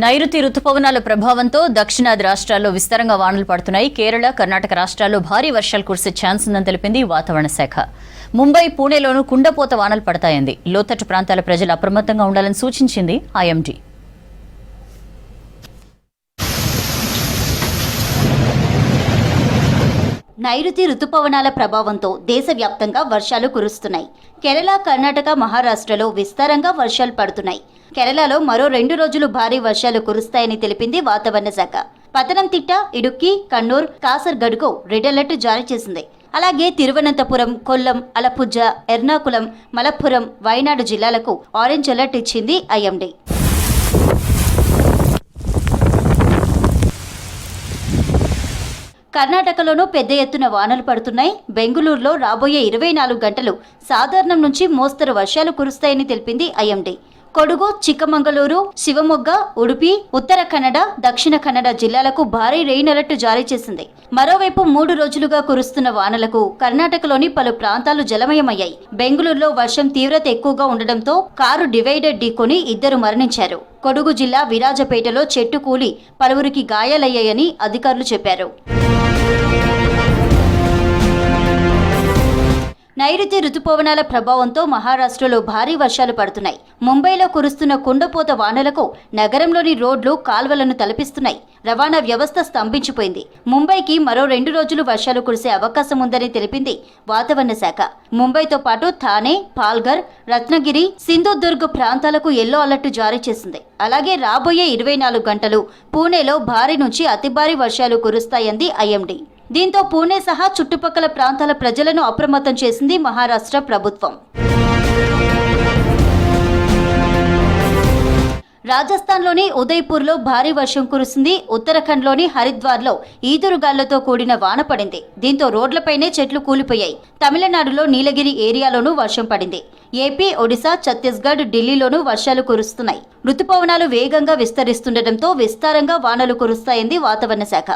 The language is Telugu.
నైరుతి రుతుపవనాల ప్రభావంతో దక్షిణాది రాష్ట్రాల్లో విస్తారంగా వానలు పడుతున్నాయి. కేరళ, కర్ణాటక రాష్ట్రాల్లో భారీ వర్షాలు కురిసే ఛాన్స్ ఉందని తెలిపింది వాతావరణ శాఖ. ముంబై, పూణేలోనూ కుండపోత వానలు పడతాయంది. లోతట్టు ప్రాంతాల ప్రజలు అప్రమత్తంగా ఉండాలని సూచించింది ఐఎండీ. నైరుతి రుతుపవనాల ప్రభావంతో దేశవ్యాప్తంగా వర్షాలు కురుస్తున్నాయి. కేరళ, కర్ణాటక, మహారాష్ట్రలో విస్తారంగా వర్షాలు పడుతున్నాయి. కేరళలో మరో 2 రోజులు భారీ వర్షాలు కురుస్తాయని తెలిపింది వాతావరణ శాఖ. పతనంతిట్ట, ఇడుక్కి, కన్నూర్, కాసర్గఢ్కు రెడ్ అలర్ట్ జారీ చేసింది. అలాగే తిరువనంతపురం, కొల్లం, అలపుజ, ఎర్నాకుళం, మలప్పురం, వయనాడు జిల్లాలకు ఆరెంజ్ అలర్ట్ ఇచ్చింది ఐఎండీ. కర్ణాటకలోనూ పెద్ద ఎత్తున వానలు పడుతున్నాయి. బెంగుళూరులో రాబోయే 24 గంటలు సాధారణం నుంచి మోస్తరు వర్షాలు కురుస్తాయని తెలిపింది ఐఎండీ. కొడుగు, చిక్కమంగళూరు, శివమొగ్గ, ఉడుపి, ఉత్తర కన్నడ, దక్షిణ కన్నడ జిల్లాలకు భారీ రెయిన్ అలర్ట్ జారీ చేసింది. మరోవైపు 3 రోజులుగా కురుస్తున్న వానలకు కర్ణాటకలోని పలు ప్రాంతాలు జలమయమయ్యాయి. బెంగుళూరులో వర్షం తీవ్రత ఎక్కువగా ఉండడంతో కారు డివైడర్ ఢీకొని 2 మరణించారు. కొడుగు జిల్లా విరాజపేటలో చెట్టు కూలి పలువురికి గాయాలయ్యాయని అధికారులు చెప్పారు. నైరుతి రుతుపవనాల ప్రభావంతో మహారాష్ట్రలో భారీ వర్షాలు పడుతున్నాయి. ముంబైలో కురుస్తున్న కుండపోత వానలకు నగరంలోని రోడ్లు, కాల్వలను తలపిస్తున్నాయి. రవాణా వ్యవస్థ స్తంభించిపోయింది. ముంబైకి మరో 2 రోజులు వర్షాలు కురిసే అవకాశం ఉందని తెలిపింది వాతావరణ శాఖ. ముంబైతో పాటు థానే, పాల్ఘర్, రత్నగిరి, సింధుదుర్గ్ ప్రాంతాలకు ఎల్లో అలర్ట్ జారీ చేసింది. అలాగే రాబోయే 24 గంటలు పూణేలో భారీ నుంచి అతి భారీ వర్షాలు కురుస్తాయంది ఐఎండీ. దీంతో పూణే సహా చుట్టుపక్కల ప్రాంతాల ప్రజలను అప్రమత్తం చేసింది మహారాష్ట్ర ప్రభుత్వం. రాజస్థాన్లోని ఉదయ్పూర్లో భారీ వర్షం కురిసింది. ఉత్తరాఖండ్లోని హరిద్వార్లో ఈదురుగాళ్లతో కూడిన వాన పడింది. దీంతో రోడ్లపైనే చెట్లు కూలిపోయాయి. తమిళనాడులో నీలగిరి ఏరియాలోనూ వర్షం పడింది. ఏపీ, ఒడిశా, ఛత్తీస్గఢ్, ఢిల్లీలోనూ వర్షాలు కురుస్తున్నాయి. రుతుపవనాలు వేగంగా విస్తరిస్తుండటంతో విస్తారంగా వానలు కురుస్తాయంది వాతావరణ శాఖ.